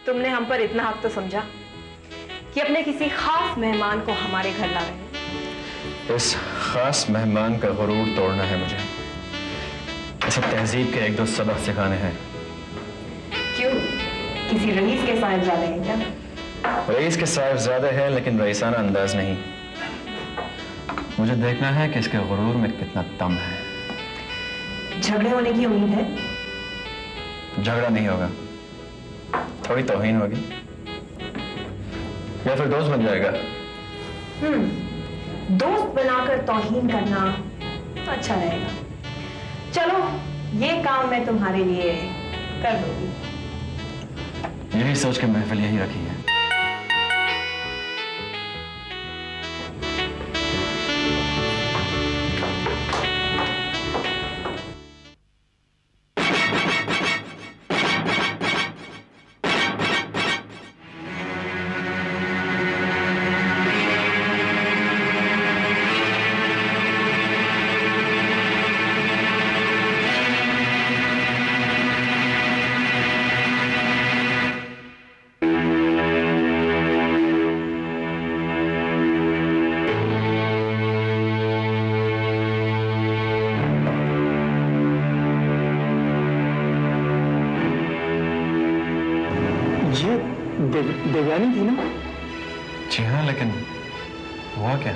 तुमने हम पर इतना हक तो समझा कि अपने किसी खास मेहमान को हमारे घर ला रहे हैं। इस खास मेहमान का गुरूर तोड़ना है मुझे। इसे तहजीब के एक दो सबक सिखाने हैं। क्यों? किसी रईस के साहिबजादे हैं क्या? रईस के साहिबजादे हैं, लेकिन रईसाना अंदाज नहीं। मुझे देखना है कि इसके गुरूर में कितना दम है। झगड़े होने की उम्मीद है? झगड़ा नहीं होगा, थोड़ी तौहीन होगी, या फिर दोस्त बन जाएगा। दोस्त बनाकर तौहीन करना तो अच्छा रहेगा। चलो, ये काम मैं तुम्हारे लिए कर दूंगी। यही सोच के महफिल यही रखी है। देवयानी थी ना? जी हाँ, लेकिन हुआ क्या?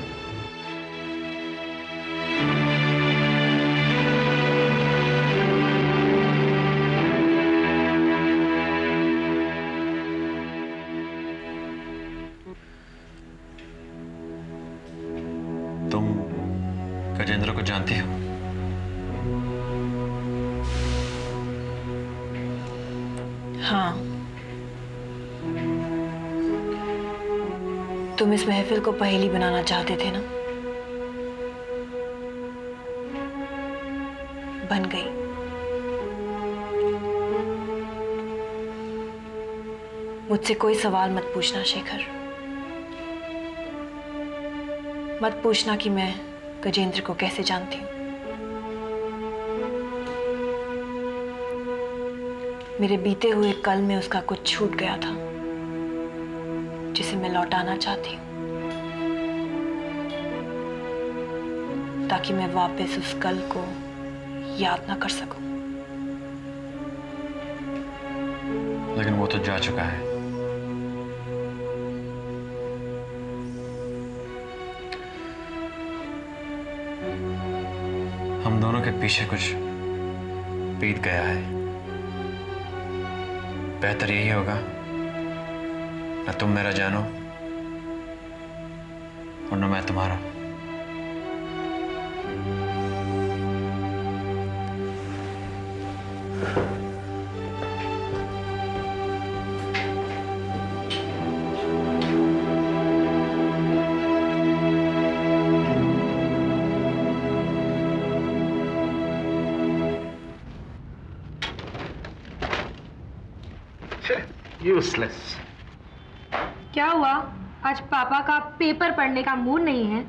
तुम गजेंद्र को जानती हो? हाँ, तुम इस महफिल को पहेली बनाना चाहते थे ना? बन गई। मुझसे कोई सवाल मत पूछना शेखर। मत पूछना कि मैं गजेंद्र को कैसे जानती हूं। मेरे बीते हुए कल में उसका कुछ छूट गया था जिसे मैं लौटाना चाहती हूँ, ताकि मैं वापस उस कल को याद ना कर सकूं। लेकिन वो तो जा चुका है। हम दोनों के पीछे कुछ बीत गया है। बेहतर यही होगा ना तुम मेरा जानो और न मैं तुम्हारा। यूजलेस। क्या हुआ? आज पापा का पेपर पढ़ने का मूड नहीं है?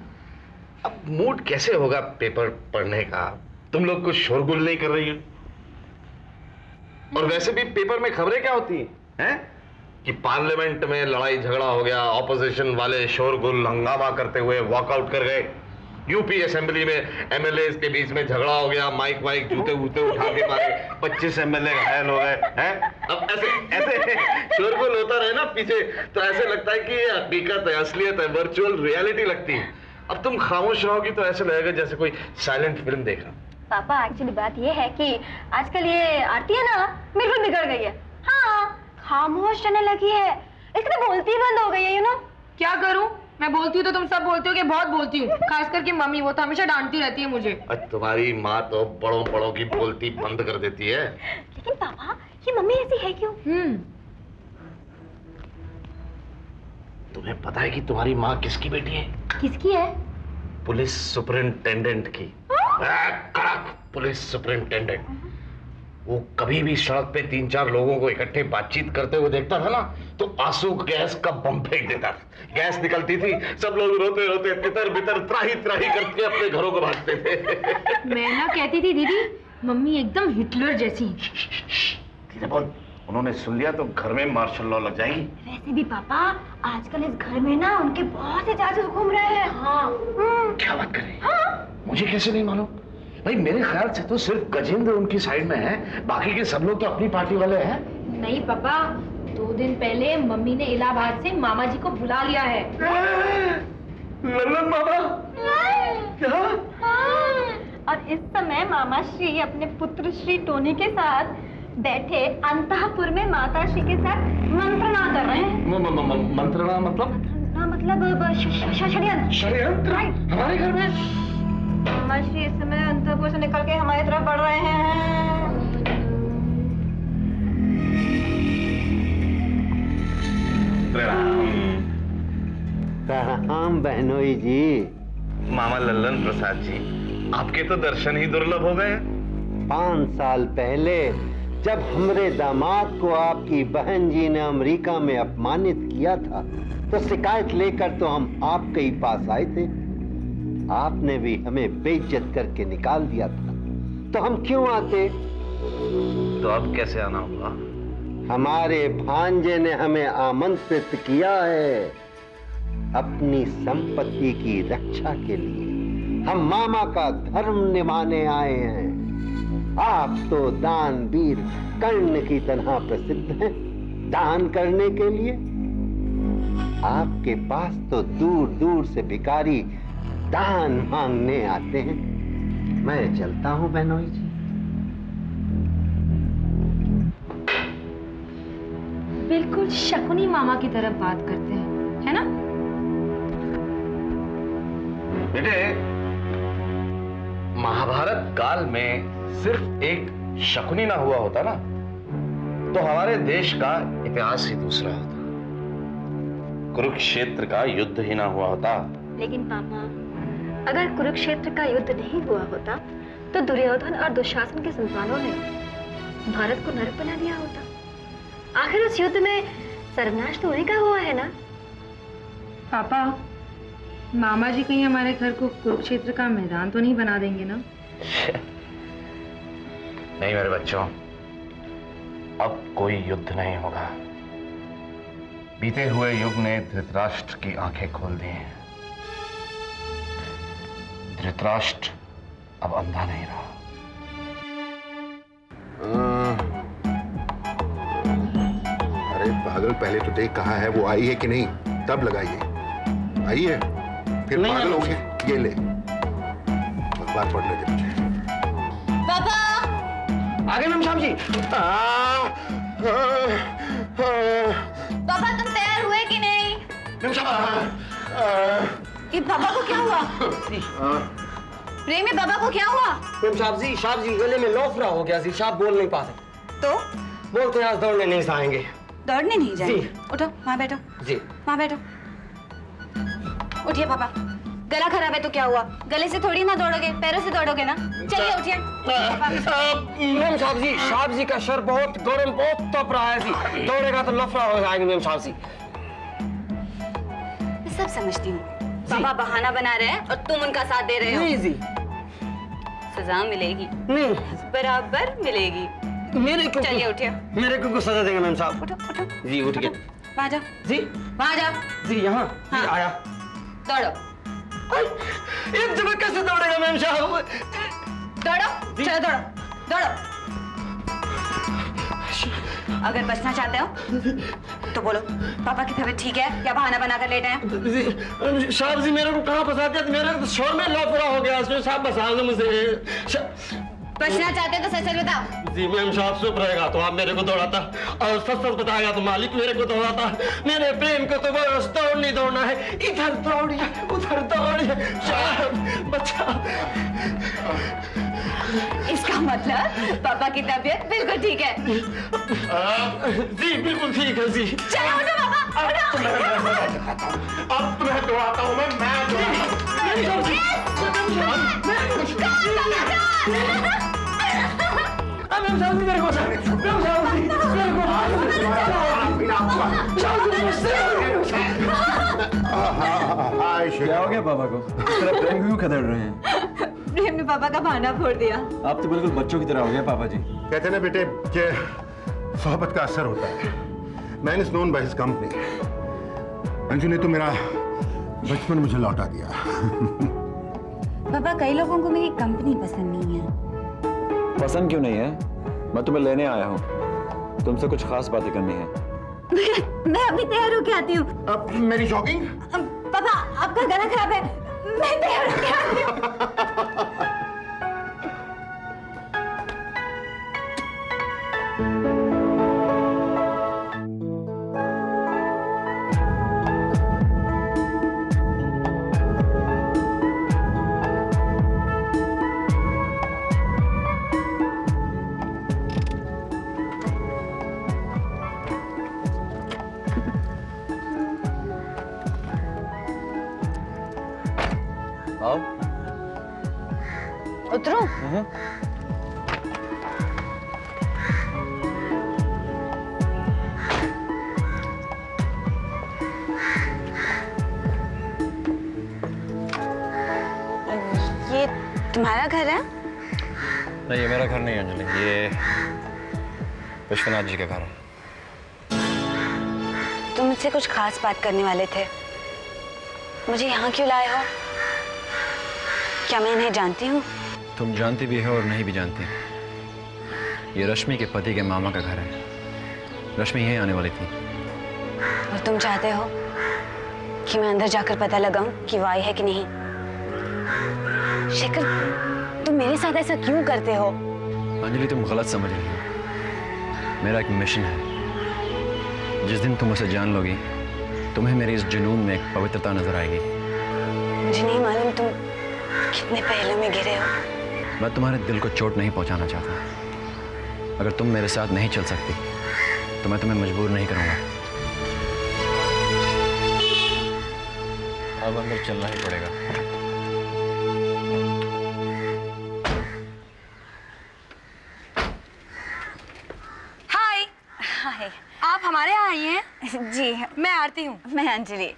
अब मूड कैसे होगा पेपर पढ़ने का? तुम लोग कुछ शोरगुल नहीं कर रही हो। और वैसे भी पेपर में खबरें क्या होती हैं? कि पार्लियामेंट में लड़ाई झगड़ा हो गया, ऑपोजिशन वाले शोरगुल हंगामा करते हुए वॉकआउट कर गए, यूपी असेंबली में एमएलए के बीच में झगड़ा हो गया, माइक वाइक जूते वूते उठा के मारे, 25 एमएलए घायल हो गए हैं। अब ऐसे ऐसे शोरगुल होता रहे ना पीछे, तो ऐसे लगता है कि ये हकीकत है, असलियत है, वर्चुअल रियलिटी लगती है। अब तुम खामोश रहोगी तो ऐसे लगेगा जैसे कोई साइलेंट फिल्म देख रहा। पापा, एक्चुअली बात ये है कि आजकल ये आरती है ना, बिल्कुल बिगड़ गई है। हाँ, खामोश रहने लगी है, इसलिए बोलती ही बंद हो गई है। यू नो क्या करूं? मैं बोलती हूँ तो तुम सब बोलते हो कि बहुत बोलती हूँ, खास करके मम्मी, वो तो हमेशा डांटती रहती है मुझे। तुम्हारी माँ तो बड़ों बड़ों की बोलती बंद कर देती है। लेकिन पापा, ये मम्मी ऐसी है क्यों? तुम्हें पता है कि तुम्हारी माँ किसकी बेटी है? किसकी है? पुलिस सुपरिंटेंडेंट की। कड़क पुलिस सुपरिंटेंडेंट। वो कभी भी सड़क पे 3-4 लोगों को इकट्ठे बातचीत करते हुए देखता था ना, तो आंसू गैस का बम फेंक देता था। गैस निकलती थी, सब लोग रोते रोते तितर बितर त्राही त्राही करके अपने घरों को भागते थे। मैं ना कहती थी दीदी, मम्मी एकदम हिटलर जैसी। धीरे बोल, उन्होंने सुन लिया तो घर में मार्शल लॉ लग जाएगी। वैसे भी पापा आजकल इस घर में ना उनके बहुत से जासूस घूम रहे हैं। हाँ। क्या बात कर रही है? हाँ? मुझे कैसे नहीं मालूम? भाई मेरे ख्याल से तो सिर्फ गजेंद्र उनकी साइड में है, बाकी के सब लोग तो अपनी पार्टी वाले हैं। नहीं पापा, 2 दिन पहले मम्मी ने इलाहाबाद से मामा जी को बुला लिया है। लल्लन मामा? क्या? और इस समय मामा श्री अपने पुत्र श्री टोनी के साथ बैठे अंतःपुर में माता श्री के साथ मंत्रणा कर रहे हैं। मंत्रणा मतलब? षड्यंत्र। षड्यंत्र? हमारे घर में? मामा श्री इस समय अंतःपुर से निकल के हमारी तरफ बढ़ रहे हैं। प्रणाम बहनोई जी। मामा लल्लन प्रसाद जी, आपके तो दर्शन ही दुर्लभ हो गए। 5 साल पहले जब हमरे दामाद को आपकी बहन जी ने अमेरिका में अपमानित किया था तो शिकायत लेकर तो हम आपके ही पास आए थे। आपने भी हमें बेइज्जत करके निकाल दिया था, तो हम क्यों आते? तो अब कैसे आना होगा? हमारे भांजे ने हमें आमंत्रित किया है अपनी संपत्ति की रक्षा के लिए। हम मामा का धर्म निभाने आए हैं। आप तो दानवीर कर्ण की तरह प्रसिद्ध हैं दान करने के लिए। आपके पास तो दूर दूर से भिखारी दान मांगने आते हैं। मैं चलता हूं बहनोई जी। बिल्कुल शकुनी मामा की तरफ बात करते हैं, है ना? बेटे, महाभारत काल में सिर्फ एक शकुनी ना हुआ होता ना, तो हमारे देश का इतिहास ही दूसरा होता। कुरुक्षेत्र का युद्ध ही ना हुआ होता। लेकिन पापा, अगर कुरुक्षेत्र का युद्ध नहीं हुआ होता तो दुर्योधन और दुशासन के संतानों ने भारत को नरक बना दिया होता। आखिर उस युद्ध में सर्वनाश तो उन्हीं का हुआ है ना। पापा, मामा जी कहीं हमारे घर को कुरुक्षेत्र का मैदान तो नहीं बना देंगे ना? नहीं मेरे बच्चों, अब कोई युद्ध नहीं होगा। बीते हुए युग ने धृतराष्ट्र की आंखें खोल दी हैं। धृतराष्ट्र अब अंधा नहीं रहा। अरे पागल, पहले तो देख कहा है वो आई है कि नहीं, तब लगाइए। आई है फिर पागल हो गया। ये ले, अखबार पढ़ने दे मुझे। पापा आगे मैम साहब जी। पापा तुम तैयार हुए कि नहीं? मैम साहब, ये पापा को क्या हुआ? प्रेमी, पापा को क्या हुआ? मैम साहब जी गले में लोफरा हो गया जी, साहब बोल नहीं पाते। तो बोलते आज दौड़ने नहीं जाएंगे। दौड़ने नहीं जाएंगे? उठो, वहाँ बैठो जी। वहाँ बैठो। उठिए पापा। गला खराब है तो क्या हुआ? गले से थोड़ी ना दौड़ोगे, पैरों से दौड़ोगे ना। चलिए उठिए। मैम साहब जी का सर बहुत गर्म, बहुत तप रहा है जी। दौड़ेगा तो लफड़ा हो जाएंगे मैम साहब जी। मैं सब समझती हूँ। पापा बहाना बना रहे हैं और तुम उनका साथ दे रहे हो। नहीं जी, सजा मिलेगी। नहीं बराबर मिलेगी। मेरे को। चलिए उठिए। मेरे को सजा देंगे मैम साहब। उठो उठो जी, उठ गए। वहाँ जाओ जी वहाँ जाओ। जी, यहाँ हाँ। आया। दौड़ो एक जगह कैसे दौड़ेगा मैम साहब? दौड़ो, चलो दौड़ो दौड़ो। अगर बचना चाहते हो तो बोलो पापा की तबीयत ठीक है या बहाना बनाकर लेटे हैं? साहब जी मेरे को कहाँ फंसा दिया? मेरे को तो शोर में लफड़ा हो गया। साहब बचा लो मुझे। बचना चाहते हो तो सच सच बताओ। जी मैम साहब, चुप रहेगा तो आप मेरे को दौड़ाता, और सच सच बताएगा तो मालिक मेरे को दौड़ाता। मेरे प्रेम को तो बस दौड़ नहीं दौड़ना है, इधर दौड़िए उधर दौड़िए। बच्चा, इसका मतलब पापा की तबीयत बिल्कुल ठीक है? जी बिल्कुल ठीक है जी। चलो उठो पापा, उठो। अब तुम्हें दौड़ाता हूँ मैं मेरे को क्या हो गया पापा को? इस तरह प्रेम क्यों खदेड़ रहे हैं? प्रेम ने पापा का बहाना फोड़ दिया। आप तो बिल्कुल बच्चों की तरह हो गया पापा जी। कहते ना बेटे कि सोहबत का असर होता है। Man is known by his company. Anju ने तो मेरा बचपन मुझे लौटा दिया। पापा, कई लोगों को मेरी कंपनी पसंद नहीं है। पसंद क्यों नहीं है? मैं तुम्हें लेने आया हूँ, तुमसे कुछ खास बातें करनी है। मैं अभी तैयार होके आती हूँ। अब मेरी जॉगिंग? पापा, आपका गला खराब है, मैं तैयार होके आती हूँ। उतरो। ये तुम्हारा घर है? नहीं, ये मेरा घर नहीं अंजलि, ये विश्वनाथ जी का घर है। तुम मुझसे कुछ खास बात करने वाले थे, मुझे यहाँ क्यों लाए हो? क्या मैं इन्हें जानती हूँ? तुम जानती भी हो और नहीं भी जानती। ये रश्मि के पति के मामा का घर है। रश्मि यहीं आने वाली थी। और तुम चाहते हो कि मैं अंदर जाकर पता लगाऊं कि वो आई है कि नहीं? शेखर, तुम मेरे साथ ऐसा क्यों करते हो? अंजलि, तुम गलत समझ रही हो। मेरा एक मिशन है। जिस दिन तुम उसे जान लोगी, तुम्हें मेरे इस जुनून में एक पवित्रता नजर आएगी। मुझे नहीं मालूम तुम कितने पहले में गिरे हो। मैं तुम्हारे दिल को चोट नहीं पहुंचाना चाहता। अगर तुम मेरे साथ नहीं चल सकती तो मैं तुम्हें मजबूर नहीं करूंगा। अब अंदर चलना ही पड़ेगा। हाय। हाय। आप हमारे यहाँ आई हैं? जी, मैं आरती हूँ। मैं अंजलि।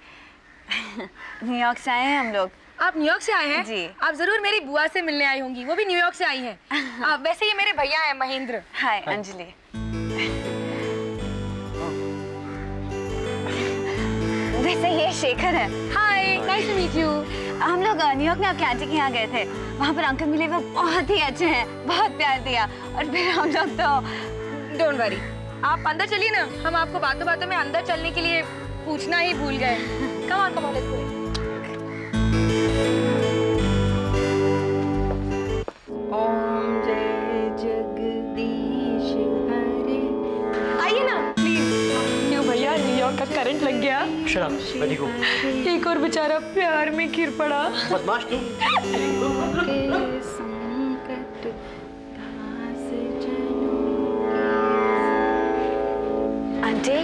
न्यूयॉर्क से आए हैं हम लोग। आप न्यूयॉर्क से आए हैं? जी। आप जरूर मेरी बुआ से मिलने आई होंगी, वो भी न्यूयॉर्क से आई हैं। वैसे ये मेरे भैया हैं, महेंद्र। हाय अंजलि। वैसे ये शेखर है। हाय, नाइस टू मीट यू। हम लोग न्यूयॉर्क में आपके आंटी के यहाँ गए थे, वहाँ पर अंकल मिले, वो बहुत ही अच्छे हैं, बहुत प्यार दिया। और फिर हम लोग तो डोंट वरी, आप अंदर चलिए ना, हम आपको बातों बातों में अंदर चलने के लिए पूछना ही भूल गए। Come on, let's go. ओम जय जगदीश हरे। आइए ना प्लीज। क्यों भैया, न्यूयॉर्क का करंट लग गया? शराब, मैं ठीक हूँ। एक और बेचारा प्यार में गिर पड़ा। बदमाश तू। Aunty,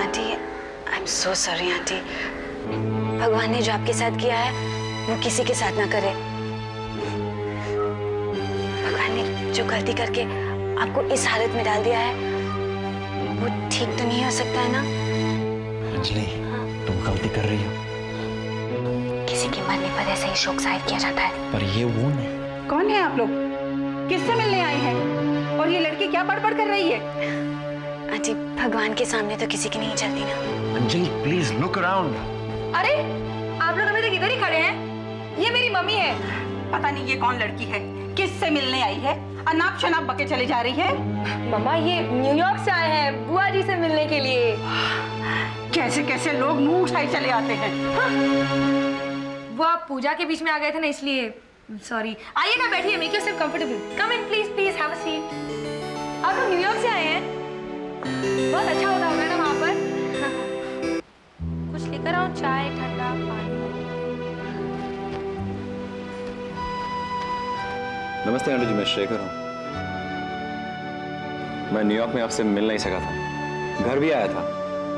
aunty, I am so sorry aunty. भगवान ने जो आपके साथ किया है वो किसी के साथ ना करे। भगवान ने जो गलती करके आपको इस हालत में डाल दिया है वो ठीक तो नहीं हो सकता है ना? अंजलि, तुम गलती कर रही हो। किसी के मरने पर ऐसे ही शोक जाहिर किया जाता है। पर ये वो नहीं। कौन है आप लोग? किससे मिलने आए हैं? और ये लड़की क्या बड़बड़ कर रही है? आंटी, भगवान के सामने तो किसी की नहीं चलती ना। Anjali, please look around. अरे, आप लोग अभी तक इधर ही खड़े हैं? ये मेरी मम्मी है। पता नहीं ये कौन लड़की है, किससे मिलने आई है, अनाप शनाप बके चले जा रही है। मम्मा, ये न्यूयॉर्क से आए हैं बुआ जी से मिलने के लिए। कैसे कैसे लोग मुंह उठाए चले आते हैं। हाँ? वो आप पूजा के बीच में आ गए थे ना, इसलिए सॉरी। आइए ना, बैठिए, make yourself comfortable. Come in please, please have a seat. आप लोग न्यूयॉर्क से आए हैं? बहुत अच्छा होता होगा ना वहाँ पर। कुछ लेकर आओ, चाय, ठंडा पानी। नमस्ते आंटी जी, मैं शेखर हूँ। मैं न्यूयॉर्क में आपसे मिल नहीं सका था। घर भी आया था,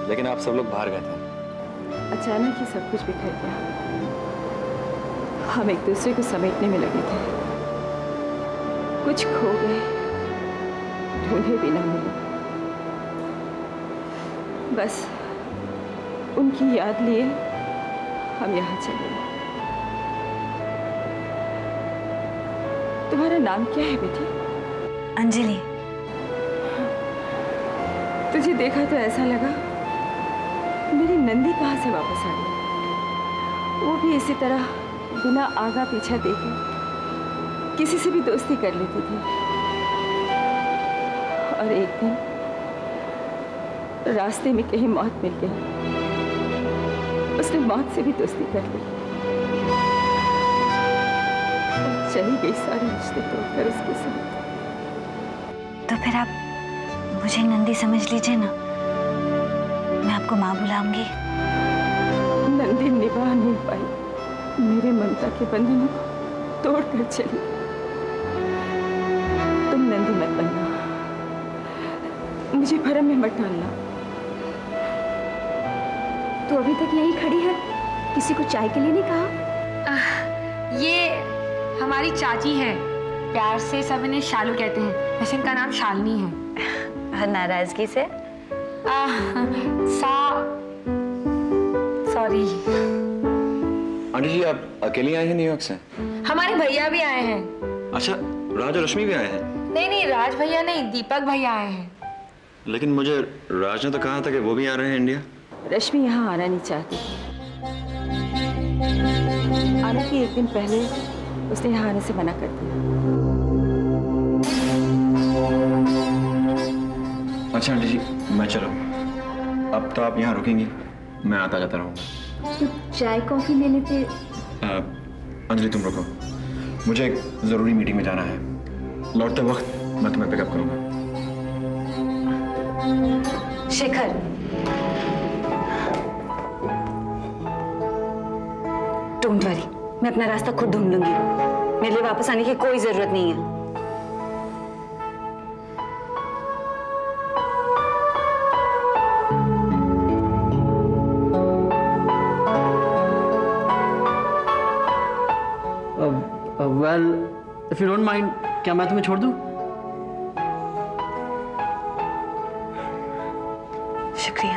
लेकिन आप सब लोग बाहर गए थे। अचानक ही सब कुछ बिखर गया। हम एक दूसरे को समेटने में लगे थे। कुछ खो गए, ढूंढे भी ना मिले। बस उनकी याद लिए हम यहाँ चले। तुम्हारा नाम क्या है बेटी? अंजलि। तुझे देखा तो ऐसा लगा मेरी नंदी कहाँ से वापस आ गई। वो भी इसी तरह बिना आगा पीछा देखे किसी से भी दोस्ती कर लेती थी, और एक दिन रास्ते में कहीं मौत मिल गई, उसने मौत से भी दोस्ती कर ली, चली गई सारे रिश्ते तोड़कर उसके साथ। तो फिर आप मुझे नंदी समझ लीजिए ना, मैं आपको माँ बुलाऊंगी। नंदी निभा नहीं पाई मेरे ममता के बंधनों को तोड़कर चली। तुम नंदी मत बनना, मुझे भरम में मत डालना। तो अभी तक यहीं खड़ी है, किसी को चाय के लिए नहीं कहा? ये हमारी चाची है, प्यार से सब इन्हें शालू कहते हैं, वैसे इनका नाम शालिनी है। नाराजगी से? सॉरी। आंटी जी आप अकेली आई हैं न्यूयॉर्क से? हमारे भैया भी आए हैं। अच्छा, राज और रश्मि भी आए हैं? नहीं, राज भैया नहीं, दीपक भैया आए हैं। लेकिन मुझे राज ने तो कहा था कि वो भी आ रहे हैं इंडिया। रश्मि यहाँ आना नहीं चाहती थी। आने के एक दिन पहले उसने यहाँ आने से मना कर दिया। अच्छा आंटी जी, मैं चलूं। अब तो आप यहाँ रुकेंगी, मैं आता जाता रहूँगा। तो चाय कॉफी ले लेते। अंजलि तुम रुको, मुझे एक जरूरी मीटिंग में जाना है। लौटते वक्त मैं तुम्हें पिकअप करूँगा। शेखर, डोंट वरी, मैं अपना रास्ता खुद ढूंढ लूंगी। मेरे लिए वापस आने की कोई जरूरत नहीं है। Well, if you don't mind, क्या मैं तुम्हें छोड़ दूं? शुक्रिया।